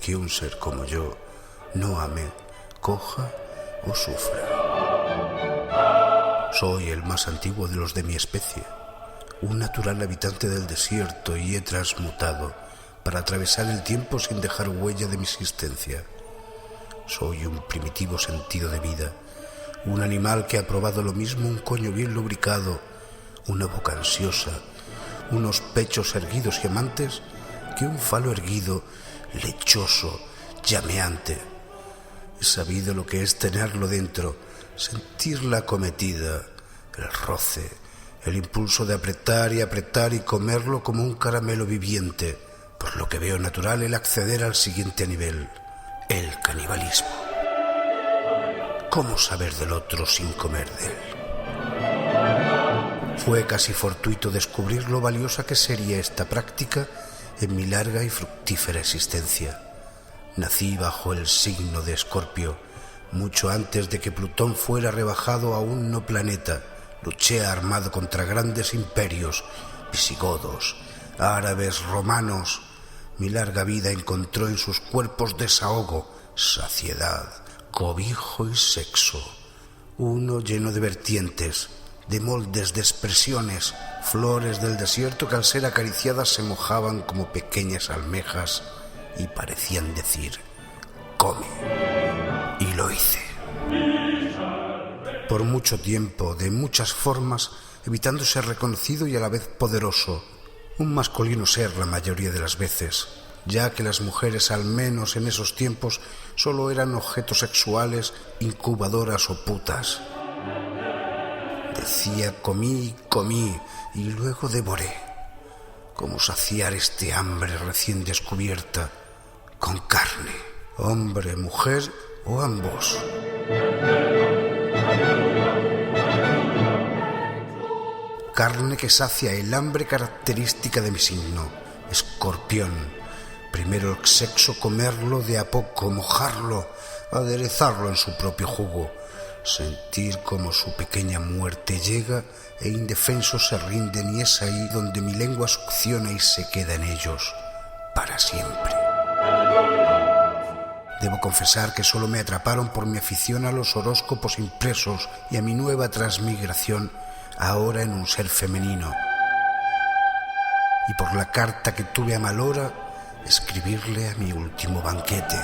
que un ser como yo no ame, coja o sufra. Soy el más antiguo de los de mi especie, un natural habitante del desierto, y he transmutado para atravesar el tiempo sin dejar huella de mi existencia. Soy un primitivo sentido de vida, un animal que ha probado lo mismo un coño bien lubricado, una boca ansiosa, unos pechos erguidos y amantes, que un falo erguido, lechoso, llameante. He sabido lo que es tenerlo dentro, sentir la acometida, el roce, el impulso de apretar y comerlo como un caramelo viviente, por lo que veo natural el acceder al siguiente nivel, el canibalismo. ¿Cómo saber del otro sin comer de él? Fue casi fortuito descubrir lo valiosa que sería esta práctica en mi larga y fructífera existencia. Nací bajo el signo de Escorpio, mucho antes de que Plutón fuera rebajado a un no planeta. Luché armado contra grandes imperios, visigodos, árabes, romanos. Mi larga vida encontró en sus cuerpos desahogo, saciedad, cobijo y sexo. Uno lleno de vertientes, de moldes, de expresiones, flores del desierto que al ser acariciadas se mojaban como pequeñas almejas y parecían decir: come. Y lo hice. Por mucho tiempo, de muchas formas, evitando ser reconocido y a la vez poderoso, un masculino ser la mayoría de las veces, ya que las mujeres, al menos en esos tiempos, solo eran objetos sexuales, incubadoras o putas. Decía comí, y luego devoré. ¿Cómo saciar este hambre recién descubierta? Con carne, hombre, mujer o ambos. Carne que sacia el hambre característica de mi signo, Escorpión. Primero el sexo, comerlo de a poco, mojarlo, aderezarlo en su propio jugo, sentir como su pequeña muerte llega e indefensos se rinden, y es ahí donde mi lengua succiona y se queda en ellos para siempre. Debo confesar que solo me atraparon por mi afición a los horóscopos impresos y a mi nueva transmigración, ahora en un ser femenino, y por la carta que tuve a mal hora escribirle a mi último banquete.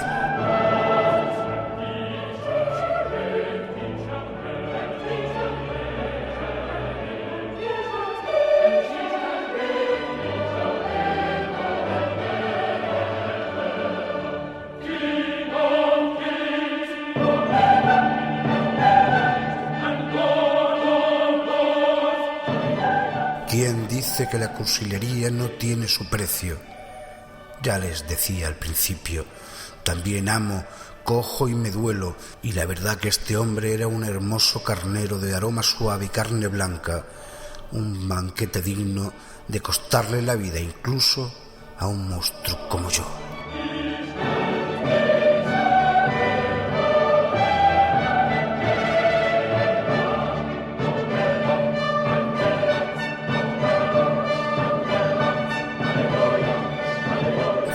¿Quién dice que la cursilería no tiene su precio? Ya les decía al principio, también amo, cojo y me duelo, y la verdad que este hombre era un hermoso carnero de aroma suave y carne blanca, un banquete digno de costarle la vida incluso a un monstruo como yo.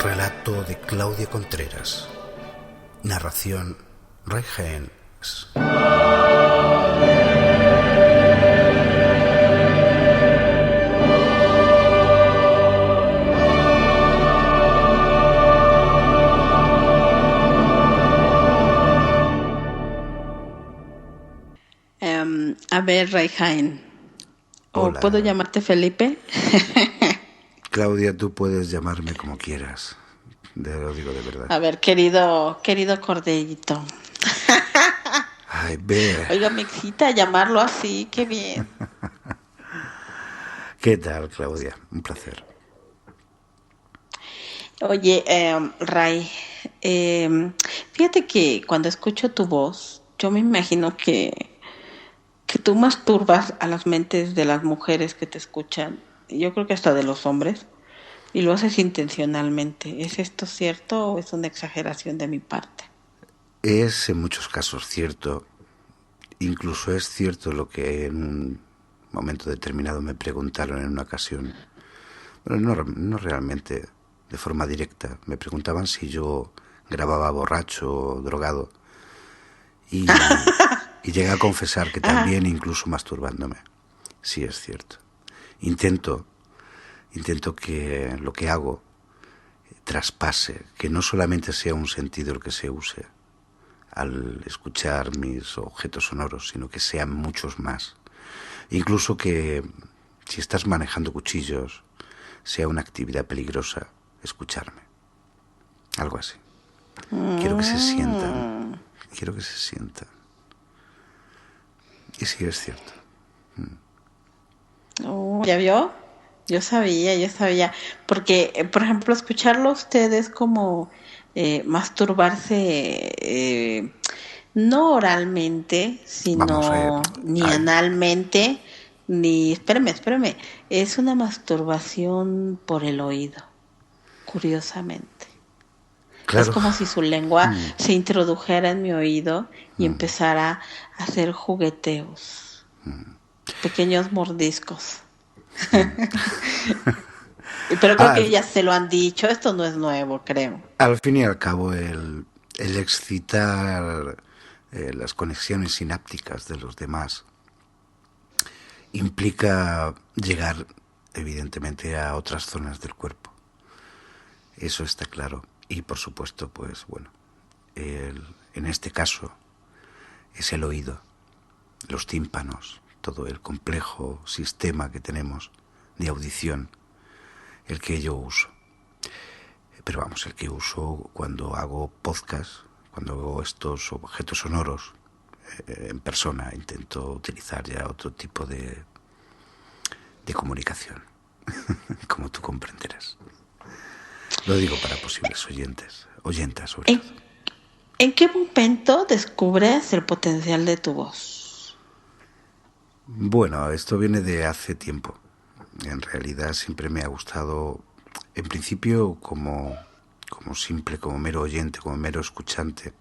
Relato de Claudia Contreras. Narración Ray Haynes. A ver, Ray Haynes. ¿O puedo llamarte Felipe? Claudia, tú puedes llamarme como quieras. Te lo digo de verdad. A ver, querido Corderito. Ay, ve. Oiga, me excita llamarlo así, qué bien. ¿Qué tal, Claudia? Un placer. Oye, Ray, fíjate que cuando escucho tu voz, yo me imagino que tú masturbas a las mentes de las mujeres que te escuchan, yo creo que hasta de los hombres, y lo haces intencionalmente. ¿Es esto cierto o es una exageración de mi parte? Es en muchos casos cierto. Incluso es cierto lo que en un momento determinado me preguntaron en una ocasión. Bueno, no realmente de forma directa. Me preguntaban si yo grababa borracho o drogado. Y llegué a confesar que también, incluso masturbándome. Sí, es cierto. Intento que lo que hago traspase, que no solamente sea un sentido el que se use al escuchar mis objetos sonoros, sino que sean muchos más. Incluso que si estás manejando cuchillos, sea una actividad peligrosa escucharme. Algo así. Quiero que se sientan. Quiero que se sientan. Y sí, es cierto. ¿Ya vio? Yo sabía, porque, por ejemplo, escucharlo a ustedes como masturbarse, no oralmente, Vamos, sino ni analmente, ni, espérame, es una masturbación por el oído, curiosamente. Es claro. como si su lengua se introdujera en mi oído y empezara a hacer jugueteos, pequeños mordiscos. Pero creo que ya se lo han dicho, esto no es nuevo, creo. Al fin y al cabo, el excitar las conexiones sinápticas de los demás implica llegar, evidentemente, a otras zonas del cuerpo. Eso está claro. Y, por supuesto, pues bueno, en este caso es el oído, los tímpanos, todo el complejo sistema que tenemos de audición, el que yo uso. Pero vamos, el que uso cuando hago podcast, cuando hago estos objetos sonoros en persona, intento utilizar ya otro tipo de comunicación, como tú comprenderás. Lo digo para posibles oyentas sobre todo. ¿En qué momento descubres el potencial de tu voz? Bueno, esto viene de hace tiempo. En realidad siempre me ha gustado, en principio como simple, como mero oyente, como mero escuchante,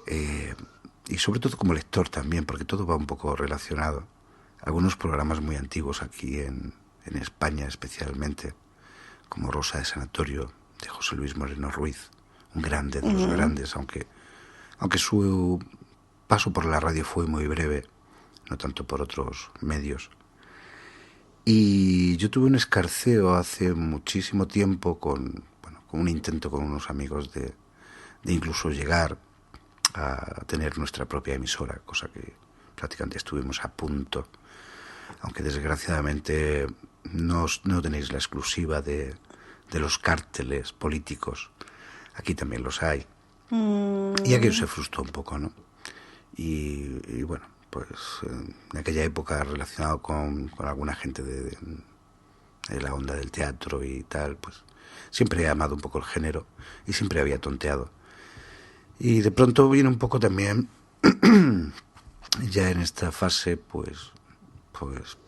y sobre todo como lector también, porque todo va un poco relacionado. Algunos programas muy antiguos aquí en España especialmente, como Rosa de Sanatorio, de José Luis Moreno Ruiz, un grande de los grandes, aunque su paso por la radio fue muy breve, no tanto por otros medios. Y yo tuve un escarceo hace muchísimo tiempo con un intento con unos amigos de incluso llegar a tener nuestra propia emisora, cosa que prácticamente estuvimos a punto, aunque desgraciadamente no tenéis la exclusiva de los cárteles políticos. Aquí también los hay. Y aquello se frustró un poco, ¿no? Y bueno, pues en aquella época relacionado con alguna gente de la onda del teatro y tal, pues siempre he amado un poco el género y siempre había tonteado. Y de pronto viene un poco también, ya en esta fase, pues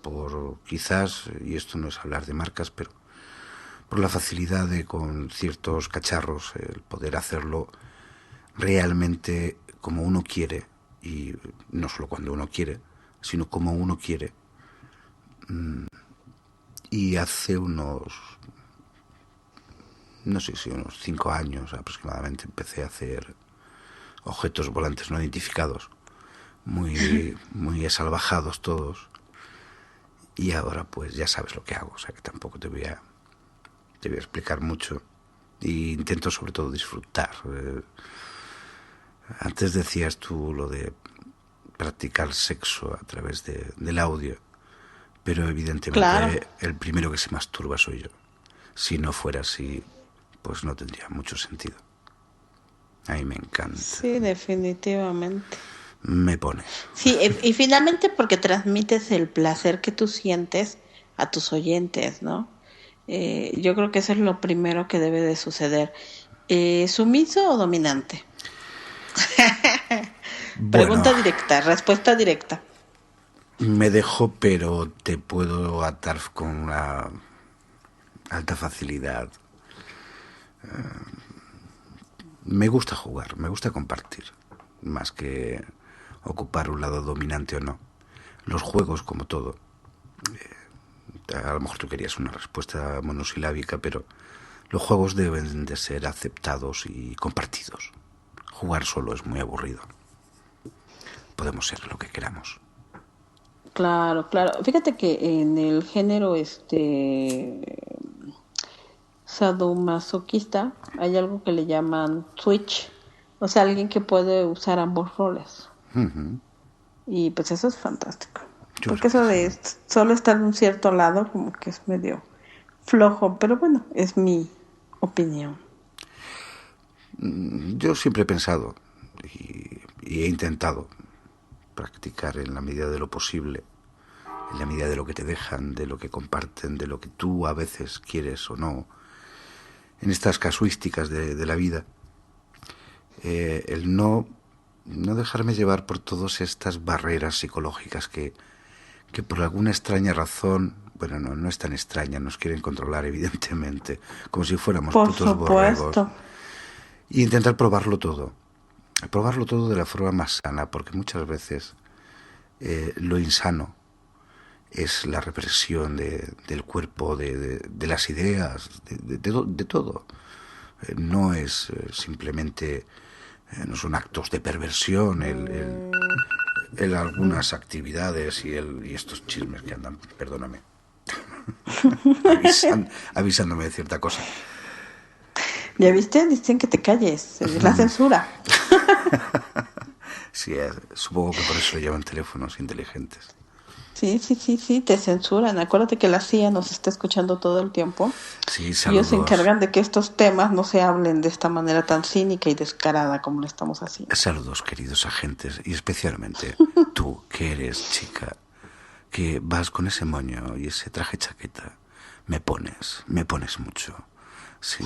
por quizás, y esto no es hablar de marcas, pero por la facilidad de con ciertos cacharros el poder hacerlo realmente como uno quiere, y no solo cuando uno quiere, sino como uno quiere. Y hace unos 5 años aproximadamente empecé a hacer objetos volantes no identificados, muy salvajados todos. Y ahora pues ya sabes lo que hago, o sea que tampoco te voy a explicar mucho. Y intento sobre todo disfrutar. Antes decías tú lo de practicar sexo a través del audio, pero evidentemente claro, el primero que se masturba soy yo. Si no fuera así, pues no tendría mucho sentido. A mí me encanta. Sí, definitivamente. Me pone. Sí, y finalmente porque transmites el placer que tú sientes a tus oyentes, ¿no? Yo creo que eso es lo primero que debe de suceder. ¿Sumiso o dominante? Pregunta directa, respuesta directa. Me dejo, pero te puedo atar con una alta facilidad. Me gusta jugar, me gusta compartir, más que ocupar un lado dominante o no. Los juegos, como todo, a lo mejor tú querías una respuesta monosilábica, pero los juegos deben de ser aceptados y compartidos. Jugar solo es muy aburrido. Podemos ser lo que queramos. Claro, claro. Fíjate que en el género sadomasoquista hay algo que le llaman switch, o sea, alguien que puede usar ambos roles. Uh-huh. Y pues eso es fantástico. Yo Porque creo eso que de sí. solo estar en un cierto lado como que es medio flojo, pero bueno, es mi opinión. Yo siempre he pensado y he intentado practicar en la medida de lo posible, en la medida de lo que te dejan, de lo que comparten, de lo que tú a veces quieres o no, en estas casuísticas de la vida, el no dejarme llevar por todas estas barreras psicológicas que por alguna extraña razón, bueno, no es tan extraña, nos quieren controlar evidentemente, como si fuéramos Por putos borregos, supuesto. e intentar probarlo todo de la forma más sana, porque muchas veces lo insano es la represión del cuerpo, de las ideas, de todo. No es simplemente, no son actos de perversión el algunas actividades y estos chismes que andan, perdóname, avisándome de cierta cosa. ¿Ya viste? Dicen que te calles, es la censura. Sí, supongo que por eso llevan teléfonos inteligentes. Sí, te censuran. Acuérdate que la CIA nos está escuchando todo el tiempo. Sí, Y ellos se saludos. encargan de que estos temas no se hablen de esta manera tan cínica y descarada como lo estamos haciendo. Saludos, queridos agentes, y especialmente tú, que eres chica, que vas con ese moño y ese traje chaqueta. Me pones mucho. Sí.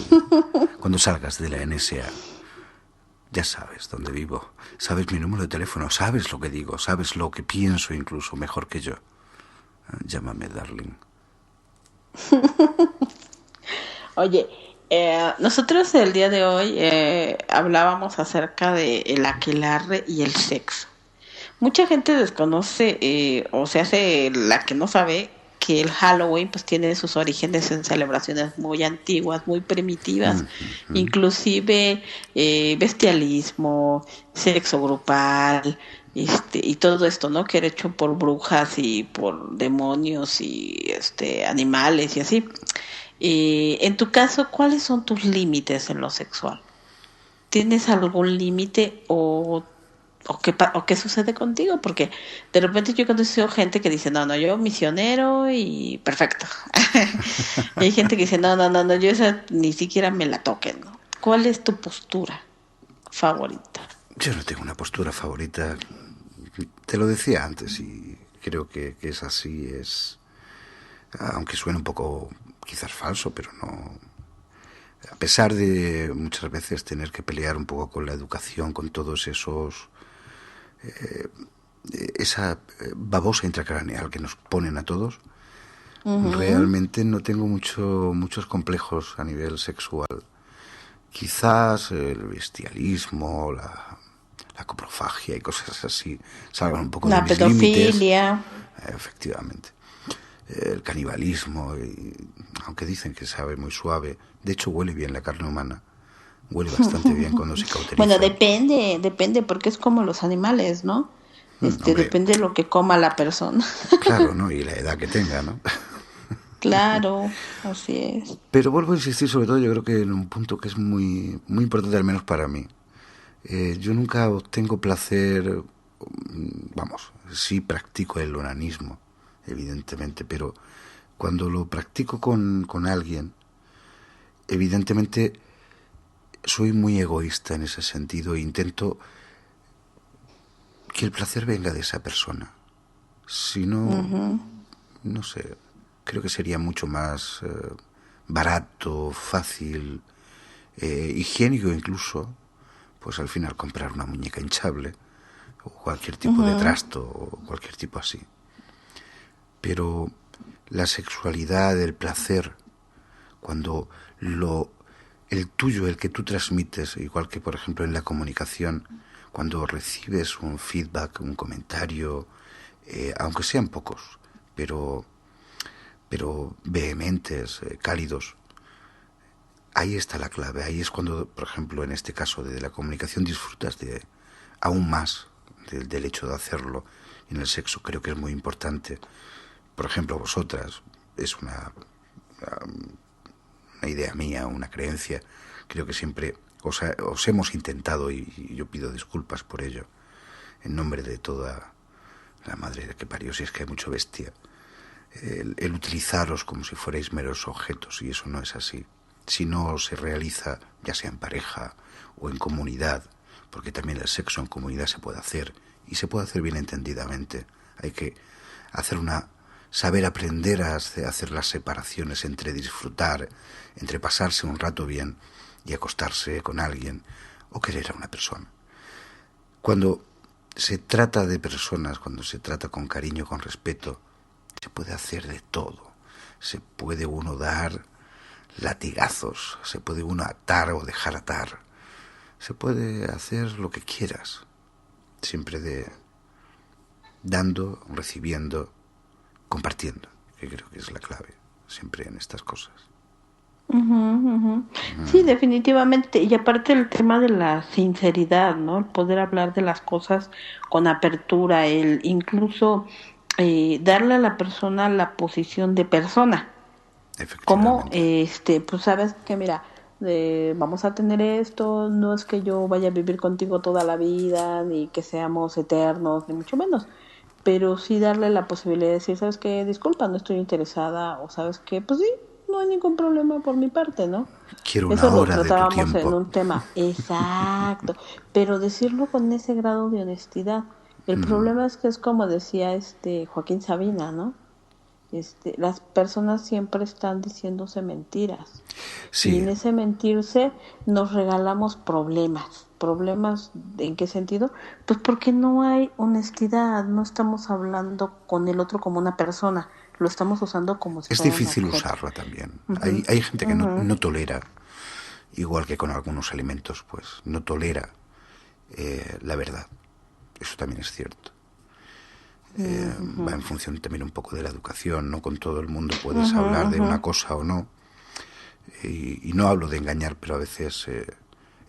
Cuando salgas de la NSA, ya sabes dónde vivo, sabes mi número de teléfono, sabes lo que digo, sabes lo que pienso incluso mejor que yo. Llámame, darling. Oye, nosotros el día de hoy hablábamos acerca de el aquelarre y el sexo. Mucha gente desconoce o se hace la que no sabe que el Halloween pues tiene sus orígenes en celebraciones muy antiguas, muy primitivas, inclusive bestialismo, sexo grupal, y todo esto, ¿no? Que era hecho por brujas y por demonios y animales y así. En tu caso, ¿cuáles son tus límites en lo sexual? ¿Tienes algún límite o qué sucede contigo? Porque de repente yo he conocido gente que dice, no, yo misionero y perfecto. Y hay gente que dice, no, yo esa ni siquiera me la toquen, ¿no? ¿Cuál es tu postura favorita? Yo no tengo una postura favorita. Te lo decía antes y creo que es así, aunque suene un poco quizás falso, pero no. A pesar de muchas veces tener que pelear un poco con la educación, con todos esa babosa intracraneal que nos ponen a todos, realmente no tengo muchos complejos a nivel sexual. Quizás el bestialismo, la coprofagia y cosas así salgan un poco de La mis límites. pedofilia. Efectivamente. El canibalismo, aunque dicen que sabe muy suave, de hecho huele bien la carne humana, huele bastante bien cuando se cauteriza. Bueno, depende, porque es como los animales, ¿no? Hombre, Depende de lo que coma la persona. claro, ¿no? Y la edad que tenga, ¿no? Claro, así es. Pero vuelvo a insistir sobre todo, yo creo que en un punto que es muy, muy importante, al menos para mí. Yo nunca obtengo placer, vamos, sí practico el onanismo, evidentemente, pero cuando lo practico con alguien, evidentemente soy muy egoísta en ese sentido e intento que el placer venga de esa persona. Si no, no sé, creo que sería mucho más barato, fácil, higiénico incluso, pues al final comprar una muñeca hinchable o cualquier tipo de trasto o cualquier tipo así. Pero la sexualidad, el placer, cuando el tuyo, el que tú transmites, igual que por ejemplo en la comunicación, cuando recibes un feedback, un comentario, aunque sean pocos, pero vehementes, cálidos, ahí está la clave. Ahí es cuando, por ejemplo, en este caso de la comunicación, disfrutas de aún más del hecho de hacerlo. En el sexo creo que es muy importante. Por ejemplo, vosotras, es una idea mía, una creencia, creo que siempre os hemos intentado, y yo pido disculpas por ello, en nombre de toda la madre que parió, si es que hay mucho bestia, el utilizaros como si fuerais meros objetos, y eso no es así. Si no se realiza, ya sea en pareja o en comunidad, porque también el sexo en comunidad se puede hacer, y se puede hacer bien entendidamente. Hay que saber aprender a hacer las separaciones entre disfrutar, entre pasarse un rato bien y acostarse con alguien o querer a una persona. Cuando se trata de personas, cuando se trata con cariño, con respeto, se puede hacer de todo. Se puede uno dar latigazos, se puede uno atar o dejar atar, se puede hacer lo que quieras, siempre dando, recibiendo, compartiendo, que creo que es la clave siempre en estas cosas. Sí, definitivamente. Y aparte el tema de la sinceridad, ¿no? El poder hablar de las cosas con apertura, el incluso darle a la persona la posición de persona. Como, Efectivamente. pues sabes que mira, vamos a tener esto, no es que yo vaya a vivir contigo toda la vida, ni que seamos eternos, ni mucho menos, pero sí darle la posibilidad de decir, sabes qué, disculpa, no estoy interesada, o sabes qué, pues sí, no hay ningún problema por mi parte, ¿no? Quiero una Eso lo hora de tu tratábamos en tiempo. un tema, exacto, pero decirlo con ese grado de honestidad. El problema es que es como decía Joaquín Sabina, ¿no? Las personas siempre están diciéndose mentiras y Sí, en ese mentirse nos regalamos problemas. ¿Problemas en qué sentido? Pues porque no hay honestidad, no estamos hablando con el otro como una persona, lo estamos usando como si es fuera un difícil objeto. usarla también. Ujú, Hay gente que ujú, no tolera, igual que con algunos alimentos, pues no tolera la verdad. Eso también es cierto. Va ujú, en función también un poco de la educación, no con todo el mundo puedes ujú, hablar de ujú. una cosa o no, y no hablo de engañar, pero a veces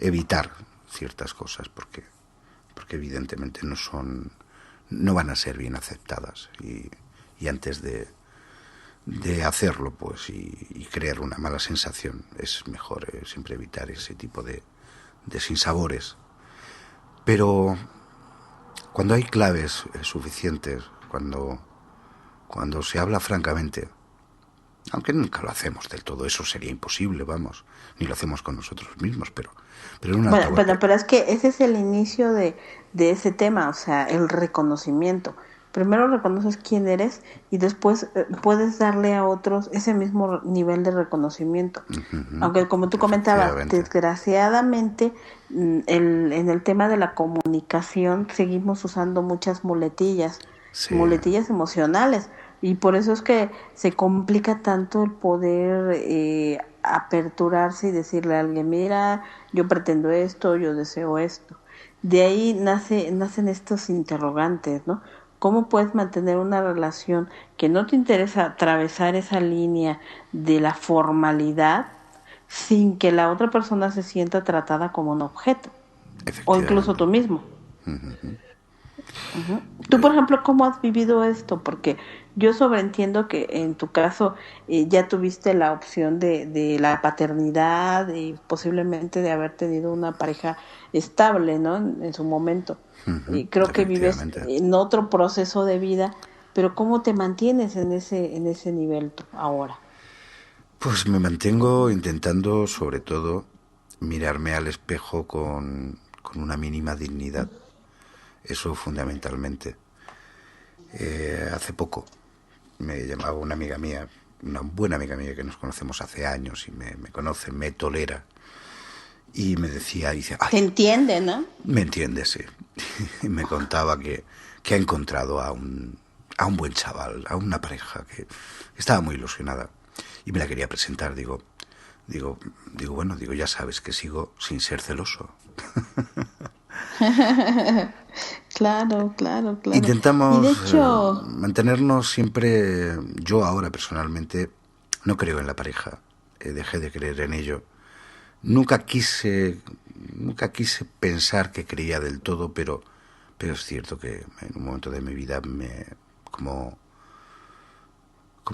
evitar ciertas cosas porque evidentemente no van a ser bien aceptadas, y antes de hacerlo pues y crear una mala sensación es mejor siempre evitar ese tipo de sinsabores. Pero cuando hay claves suficientes, cuando se habla francamente, aunque nunca lo hacemos del todo, eso sería imposible, vamos, ni lo hacemos con nosotros mismos, pero en un Bueno, altavoz. bueno, pero es que ese es el inicio de ese tema, o sea, el reconocimiento. Primero reconoces quién eres y después puedes darle a otros ese mismo nivel de reconocimiento. Aunque como tú comentabas, Efectivamente. desgraciadamente en el tema de la comunicación seguimos usando muchas Sí, muletillas emocionales y por eso es que se complica tanto el poder aperturarse y decirle a alguien, mira, yo pretendo esto, yo deseo esto. De ahí nacen estos interrogantes, ¿no? ¿Cómo puedes mantener una relación que no te interesa atravesar esa línea de la formalidad sin que la otra persona se sienta tratada como un objeto? O incluso efectivamente. tú mismo. Ujú. Tú, por ejemplo, ¿cómo has vivido esto? Porque yo sobreentiendo que en tu caso ya tuviste la opción de la paternidad y posiblemente de haber tenido una pareja estable, ¿no? En su momento. Y creo que vives Efectivamente. en otro proceso de vida, pero ¿cómo te mantienes en ese nivel tú ahora? Pues me mantengo intentando, sobre todo, mirarme al espejo con una mínima dignidad. Eso fundamentalmente. Hace poco me llamaba una amiga mía, una buena amiga mía que nos conocemos hace años y me conoce, me tolera, y me decía, dice, ay, ¿Te entiende, no? me entiendes, sí. Y me contaba que ha encontrado a un buen chaval, a una pareja que estaba muy ilusionada y me la quería presentar. Digo, bueno, ya sabes que sigo sin ser celoso. Claro, claro, claro. Y de Intentamos hecho, mantenernos siempre. Yo ahora personalmente no creo en la pareja, dejé de creer en ello, Nunca quise pensar que creía del todo, pero es cierto que en un momento de mi vida como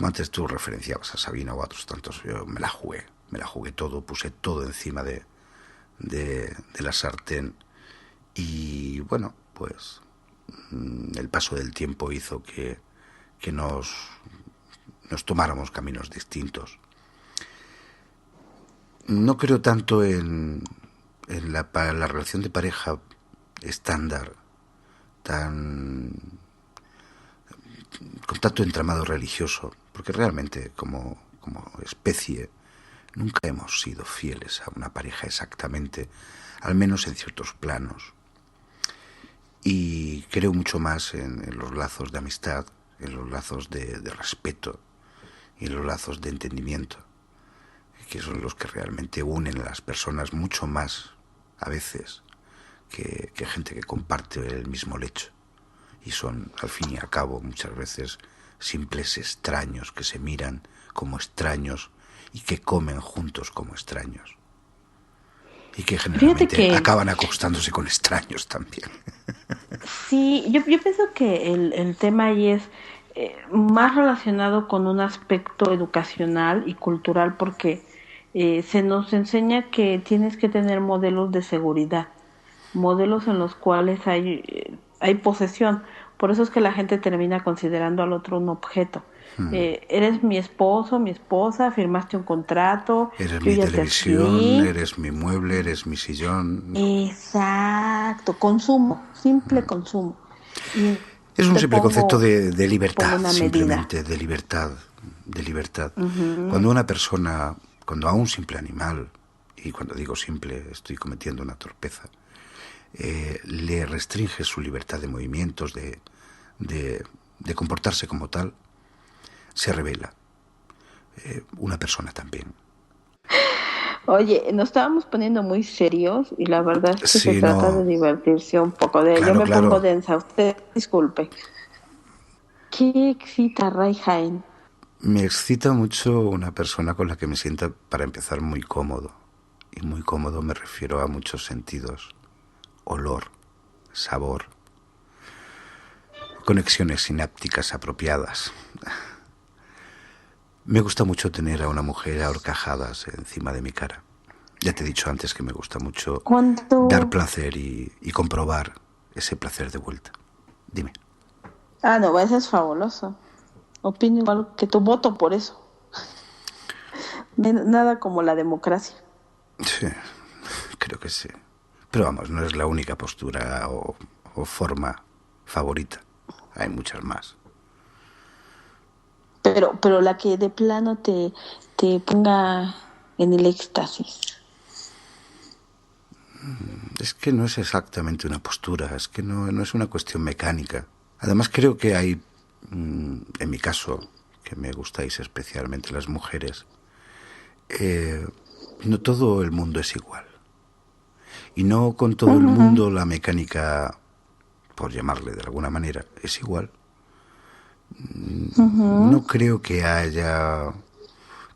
antes tú referenciabas a Sabina o a otros tantos, yo me la jugué todo, puse todo encima de la sartén y bueno, pues el paso del tiempo hizo que nos tomáramos caminos distintos. No creo tanto en la relación de pareja estándar, con tanto entramado religioso, porque realmente como especie nunca hemos sido fieles a una pareja exactamente, al menos en ciertos planos. Y creo mucho más en los lazos de amistad, en los lazos de respeto y en los lazos de entendimiento, que son los que realmente unen a las personas mucho más, a veces, que gente que comparte el mismo lecho. Y son, al fin y al cabo, muchas veces simples extraños que se miran como extraños y que comen juntos como extraños. Y que generalmente acaban acostándose con extraños también. Sí, yo pienso que el tema ahí es más relacionado con un aspecto educacional y cultural porque se nos enseña que tienes que tener modelos de seguridad, modelos en los cuales hay posesión. Por eso es que la gente termina considerando al otro un objeto. Eres mi esposo, mi esposa, firmaste un contrato, Eres yo mi ya te televisión, adquirí. eres mi mueble, eres mi sillón. Exacto, consumo, simple consumo. Y Es un te simple concepto pongo, de pongo libertad, una medida. simplemente, de libertad, de libertad. Ujú. Cuando una persona, cuando a un simple animal, y cuando digo simple estoy cometiendo una torpeza, le restringe su libertad de movimientos, de comportarse como tal, se revela. Una persona también. Oye, nos estábamos poniendo muy serios y la verdad es que se Sí, trata de no, divertirse un poco. Yo claro, me pongo claro. densa, usted disculpe. ¿Qué excita a Ray Jaén? Me excita mucho una persona con la que me sienta, para empezar, muy cómodo. Y muy cómodo me refiero a muchos sentidos. Olor, sabor, conexiones sinápticas apropiadas. Me gusta mucho tener a una mujer a horcajadas encima de mi cara. Ya te he dicho antes que me gusta mucho dar Cuando... placer y comprobar ese placer de vuelta. Dime. Ah, no, eso es fabuloso. Opino igual que tu voto por eso. Nada como la democracia. Sí, creo que sí. Pero vamos, no es la única postura o forma favorita. Hay muchas más. Pero la que de plano te ponga en el éxtasis. Es que no es exactamente una postura, es que no es una cuestión mecánica. Además creo que hay, en mi caso, que me gustáis especialmente las mujeres, no todo el mundo es igual. Y no con todo el Ujú, mundo la mecánica, por llamarle de alguna manera, es igual. ujú. No creo que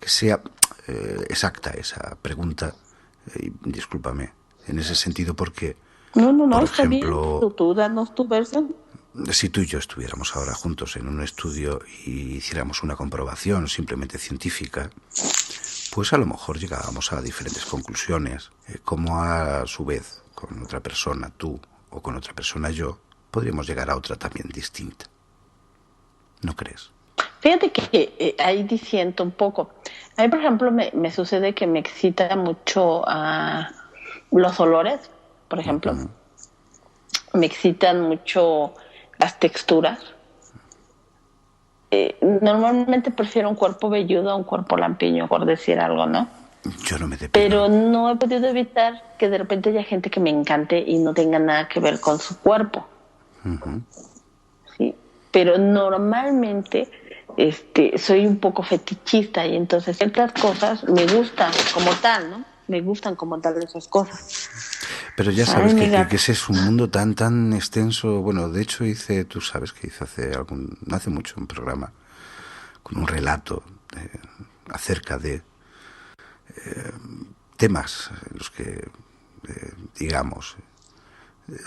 sea exacta esa pregunta, discúlpame, en ese sentido porque, No, por está bien. ejemplo, Tú danos tu versión. si tú y yo estuviéramos ahora juntos en un estudio y hiciéramos una comprobación simplemente científica, pues a lo mejor llegábamos a diferentes conclusiones, como a su vez con otra persona, tú, o con otra persona yo, podríamos llegar a otra también distinta. ¿No crees? Fíjate que ahí disiento un poco. A mí, por ejemplo, me sucede que me excita mucho los olores, por ejemplo. Me excitan mucho las texturas. Normalmente prefiero un cuerpo velludo a un cuerpo lampiño, por decir algo, ¿no? Yo no me depilo. Pero no he podido evitar que de repente haya gente que me encante y no tenga nada que ver con su cuerpo, ¿sí? Pero normalmente soy un poco fetichista y entonces ciertas cosas me gustan como tal, ¿no? Me gustan como tal esas cosas. Pero ya Ay, sabes mi que gato. ese es un mundo tan extenso. Bueno, de hecho tú sabes que hice hace mucho un programa con un relato acerca de... temas en los que, digamos,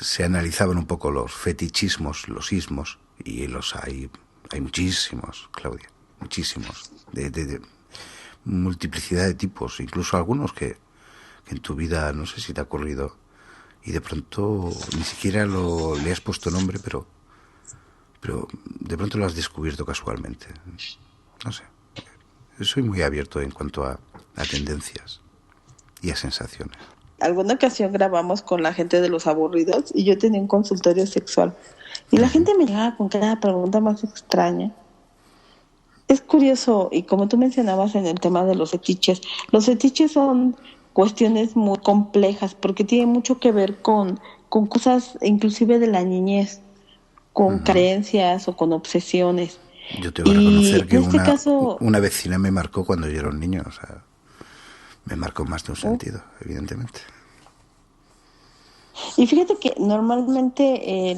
se analizaban un poco los fetichismos, los ismos, y los hay muchísimos, Claudia, muchísimos, de multiplicidad de tipos, incluso algunos que en tu vida no sé si te ha ocurrido y de pronto ni siquiera le has puesto nombre, pero de pronto lo has descubierto casualmente. No sé, soy muy abierto en cuanto a tendencias y a sensaciones. Alguna ocasión grabamos con la gente de los aburridos y yo tenía un consultorio sexual y la gente me llegaba con cada pregunta más extraña. Es curioso, y como tú mencionabas en el tema de los fetiches son cuestiones muy complejas porque tienen mucho que ver con cosas inclusive de la niñez, con creencias o con obsesiones. Yo tengo que Y reconocer que en este caso, una vecina me marcó cuando yo era un niño, o sea, me marcó más de un sentido, evidentemente. y fíjate que normalmente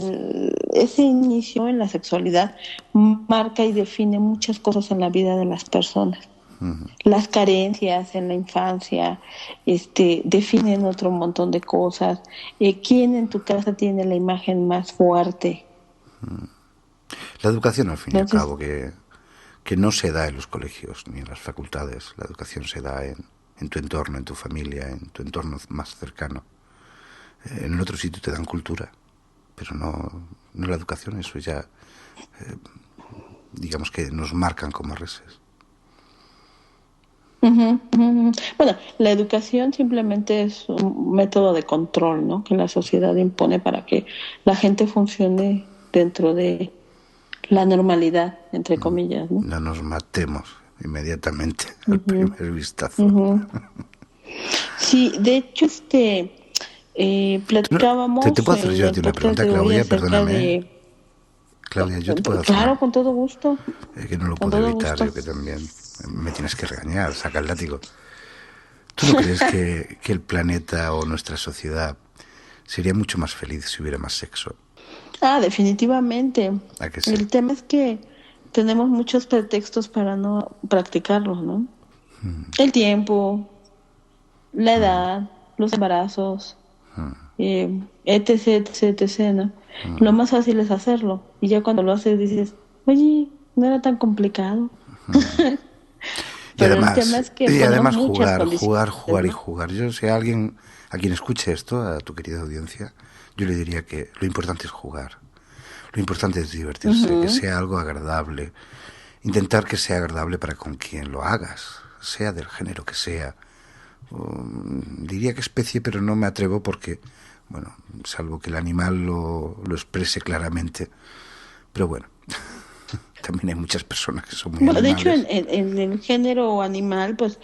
ese inicio en la sexualidad marca y define muchas cosas en la vida de las personas. Las carencias en la infancia, definen otro montón de cosas. ¿Quién en tu casa tiene la imagen más fuerte? La educación, al fin y al Entonces, cabo, que no se da en los colegios ni en las facultades. La educación se da en tu entorno, en tu familia, en tu entorno más cercano. En el otro sitio te dan cultura, pero no la educación. Eso ya, digamos que nos marcan como reses. ujú, ujú. Bueno, la educación simplemente es un método de control, ¿no? Que la sociedad impone para que la gente funcione dentro de la normalidad, entre comillas, ¿no? No nos matemos inmediatamente al Ujú, primer vistazo. ujú. Sí, de hecho, No, te platicábamos puedo hacer en yo a el ti una podcast pregunta, de hoy Claudia, acerca perdóname. de... Claudia, yo te puedo hacer una... Claro, con todo gusto, que no lo con puedo todo evitar, gusto. yo que también me tienes que regañar, saca el látigo. ¿Tú no crees que el planeta o nuestra sociedad sería mucho más feliz si hubiera más sexo? Ah, definitivamente. ¿A que sí? El tema es que tenemos muchos pretextos para no practicarlos, ¿no? El tiempo, la edad, los embarazos, etc, etc, etc, ¿no? Lo más fácil es hacerlo. Y ya cuando lo haces dices, oye, no era tan complicado. Pero el tema es que Y ponemos además muchas jugar, condiciones, jugar, jugar y ¿no? jugar. Yo, si a alguien, a quien escuche esto, a tu querida audiencia, yo le diría que lo importante es jugar. Lo importante es divertirse, que Ujú. sea algo agradable. Intentar que sea agradable para con quien lo hagas, sea del género que sea. Diría que especie, pero no me atrevo porque, bueno, salvo que el animal lo exprese claramente. Pero bueno, también hay muchas personas que son muy Bueno, de hecho, animales. en el género animal, pues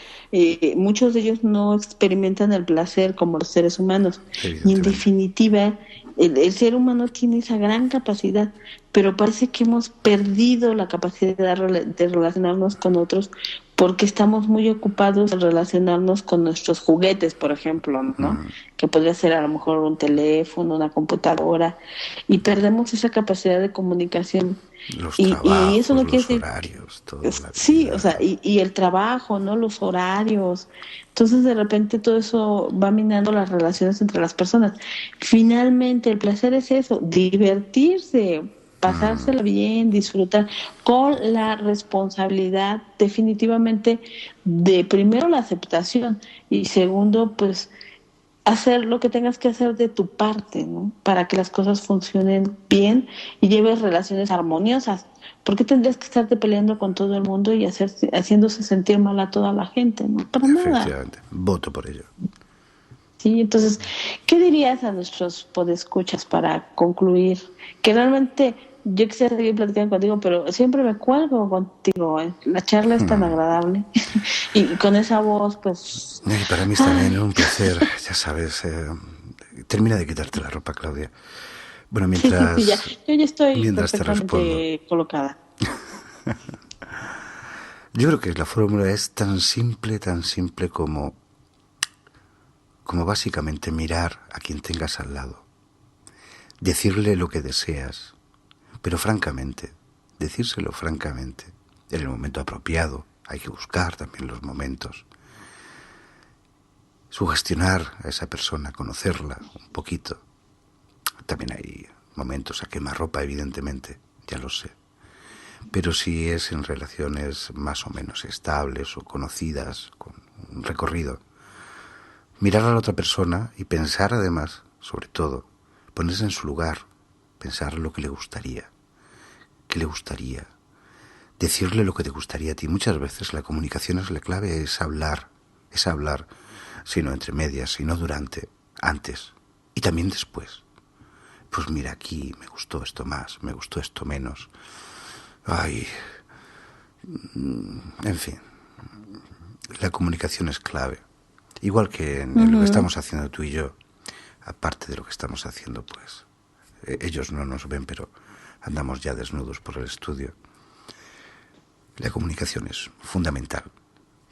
muchos de ellos no experimentan el placer como los seres humanos. Y en Evidentemente. definitiva, el ser humano tiene esa gran capacidad, pero parece que hemos perdido la capacidad de relacionarnos con otros porque estamos muy ocupados en relacionarnos con nuestros juguetes, por ejemplo, ¿no? Que podría ser a lo mejor un teléfono, una computadora, y perdemos esa capacidad de comunicación. Los Y eso trabajos, no quiere los decir, horarios, toda la sí, o sea, vida. y el trabajo, ¿no? Los horarios. Entonces, de repente todo eso va minando las relaciones entre las personas. Finalmente, el placer es eso, divertirse, pasársela bien, disfrutar, con la responsabilidad definitivamente de primero la aceptación y segundo, pues hacer lo que tengas que hacer de tu parte, ¿no? Para que las cosas funcionen bien y lleves relaciones armoniosas. ¿Por qué tendrías que estarte peleando con todo el mundo y haciéndose sentir mal a toda la gente? No, para nada. Efectivamente, voto por ello. Sí, entonces, ¿qué dirías a nuestros podescuchas para concluir? Que realmente yo quisiera seguir platicando contigo, pero siempre me cuelgo contigo, ¿eh? La charla es tan agradable y con esa voz, pues, Y para mí es también ay, un placer, ya sabes. Termina de quitarte la ropa, Claudia. Bueno, sí, sí, sí, ya. Yo ya estoy mientras te respondo. perfectamente colocada. Yo creo que la fórmula es tan simple como básicamente mirar a quien tengas al lado, decirle lo que deseas, pero francamente, decírselo francamente, en el momento apropiado. Hay que buscar también los momentos. sugestionar a esa persona, conocerla un poquito. También hay momentos a quemarropa, evidentemente, ya lo sé. Pero si es en relaciones más o menos estables o conocidas, con un recorrido, mirar a la otra persona y pensar además, sobre todo, ponerse en su lugar, pensar lo que le gustaría, qué le gustaría, decirle lo que te gustaría a ti. Muchas veces la comunicación es la clave, es hablar, sino entre medias, sino durante, antes y también después. Pues mira, aquí me gustó esto más, me gustó esto menos. Ay, en fin, la comunicación es clave. Igual que en lo que estamos haciendo tú y yo, aparte de lo que estamos haciendo, pues ellos no nos ven, pero andamos ya desnudos por el estudio. La comunicación es fundamental,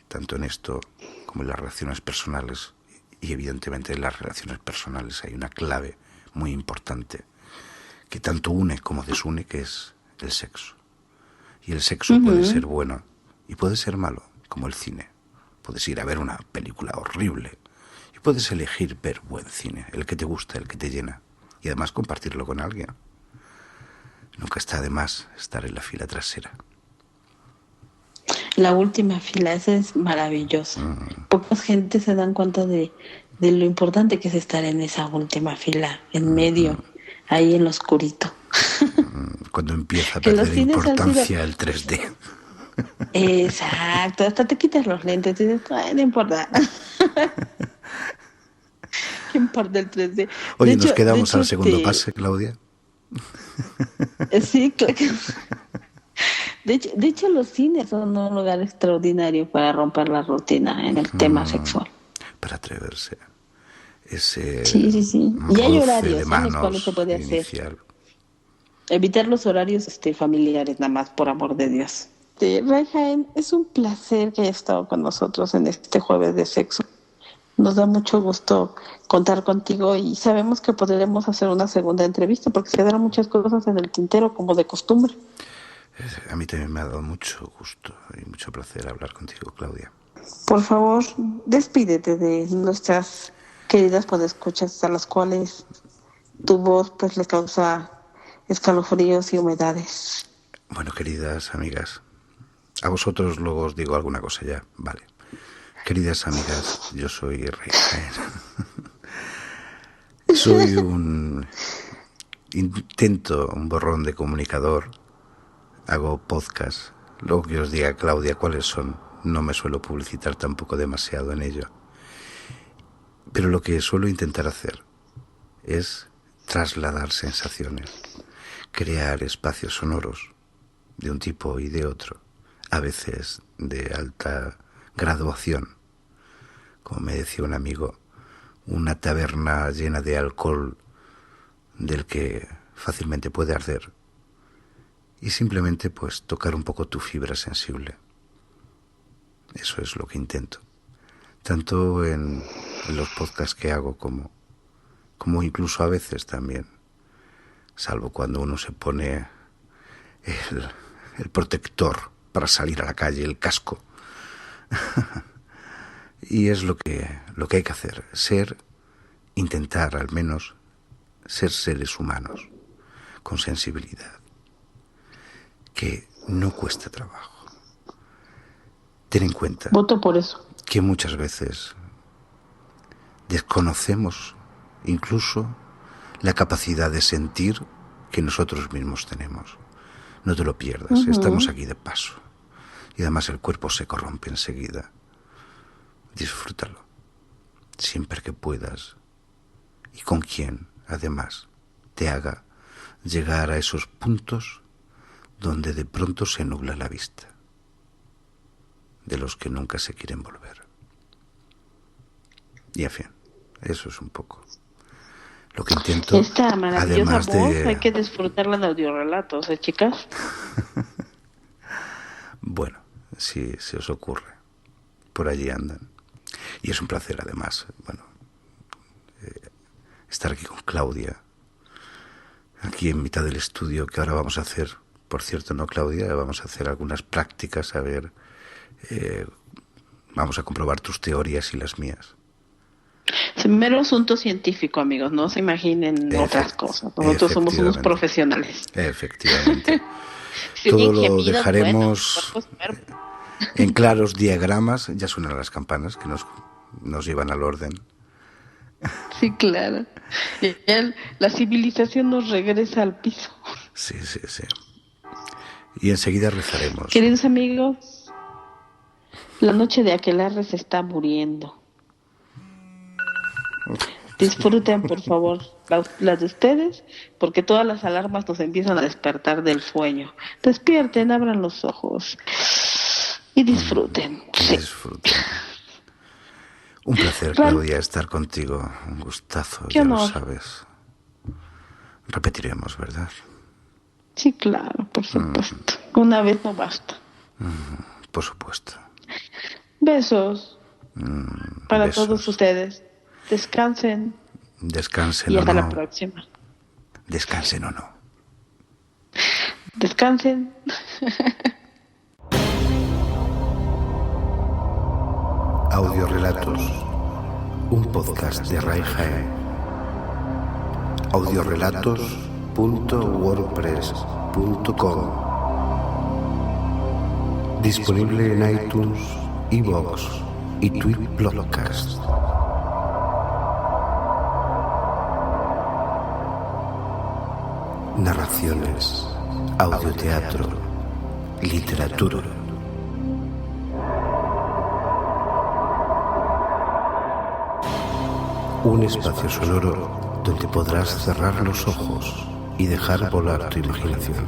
tanto en esto como en las relaciones personales. Y evidentemente en las relaciones personales hay una clave muy importante que tanto une como desune, que es el sexo. Y el sexo puede ser bueno y puede ser malo, como el cine. Puedes ir a ver una película horrible y puedes elegir ver buen cine, el que te gusta, el que te llena, y además compartirlo con alguien. Nunca está de más estar en la fila trasera. La última fila, esa es maravillosa. Pocas gente se dan cuenta de lo importante que es estar en esa última fila, en medio, ahí en lo oscurito. Cuando empieza a Que los perder cines han importancia sido... el 3D. Exacto, hasta te quitas los lentes y dices, "Ay, no importa". ¿Qué importa el 3D? Oye, De ¿nos hecho, quedamos al segundo pase, Claudia? sí, claro que de hecho, los cines son un lugar extraordinario para romper la rutina en el tema sexual. Para atreverse. Ese Sí, sí, sí. Y hay roce de horarios en los cuales se manos puede hacer. inicial. Evitar los horarios familiares, nada más, por amor de Dios. Ray Jaén, es un placer que hayas estado con nosotros en este jueves de sexo. Nos da mucho gusto contar contigo y sabemos que podremos hacer una segunda entrevista porque se quedaron muchas cosas en el tintero como de costumbre. A mí también me ha dado mucho gusto y mucho placer hablar contigo, Claudia. Por favor, despídete de nuestras queridas podescuchas a las cuales tu voz pues les causa escalofríos y humedades. Bueno, queridas amigas, a vosotros luego os digo alguna cosa ya, vale. Queridas amigas, yo soy Ray Jaén. Soy un borrón de comunicador. Hago podcast. Luego que os diga, Claudia, cuáles son. No me suelo publicitar tampoco demasiado en ello. Pero lo que suelo intentar hacer es trasladar sensaciones, crear espacios sonoros de un tipo y de otro, a veces de alta graduación. Como me decía un amigo, una taberna llena de alcohol del que fácilmente puede arder. Y simplemente pues tocar un poco tu fibra sensible. Eso es lo que intento. Tanto en los podcasts que hago como incluso a veces también. Salvo cuando uno se pone el protector para salir a la calle, el casco. Y es lo que hay que hacer. Intentar al menos ser seres humanos con sensibilidad. Que no cuesta trabajo. Ten en cuenta Voto por eso. Que muchas veces desconocemos incluso la capacidad de sentir que nosotros mismos tenemos. No te lo pierdas, estamos aquí de paso. Y además el cuerpo se corrompe enseguida. Disfrútalo, siempre que puedas, y con quien, además, te haga llegar a esos puntos donde de pronto se nubla la vista, de los que nunca se quieren volver. Y en fin, eso es un poco lo que intento. Esta maravillosa además voz de... hay que disfrutarla en audiorelatos, chicas? Bueno, si se os ocurre, por allí andan. Y es un placer además, bueno, estar aquí con Claudia, aquí en mitad del estudio, que ahora vamos a hacer, por cierto, ¿no, Claudia? Vamos a hacer algunas prácticas, a ver, vamos a comprobar tus teorías y las mías. Mero asunto científico, amigos, no se imaginen otras cosas. Nosotros somos unos profesionales. Efectivamente. Si Todo oyen lo gemidos, dejaremos bueno, cuerpo. en claros diagramas. Ya suenan las campanas que nos llevan al orden. Sí, claro. La civilización nos regresa al piso. Sí. Y enseguida rezaremos. Queridos amigos, la noche de aquelarre se está muriendo. Disfruten, por favor, las de ustedes, porque todas las alarmas nos empiezan a despertar del sueño. Despierten, abran los ojos y disfruten. Sí. Disfruten. Un placer, Claudia, estar contigo. Un gustazo, ya lo sabes. Repetiremos, ¿verdad? Sí, claro, por supuesto. Una vez no basta. Por supuesto. Besos para besos. todos ustedes. Descansen. Descansen y hasta o no. la próxima. Descansen o no. Descansen. Audiorelatos, un podcast de Ray Jaén. Audiorelatos.wordpress.com. Disponible en iTunes, iVoox y Tweetblogcast. Narraciones, audioteatro, literatura. Un espacio sonoro donde podrás cerrar los ojos y dejar volar tu imaginación.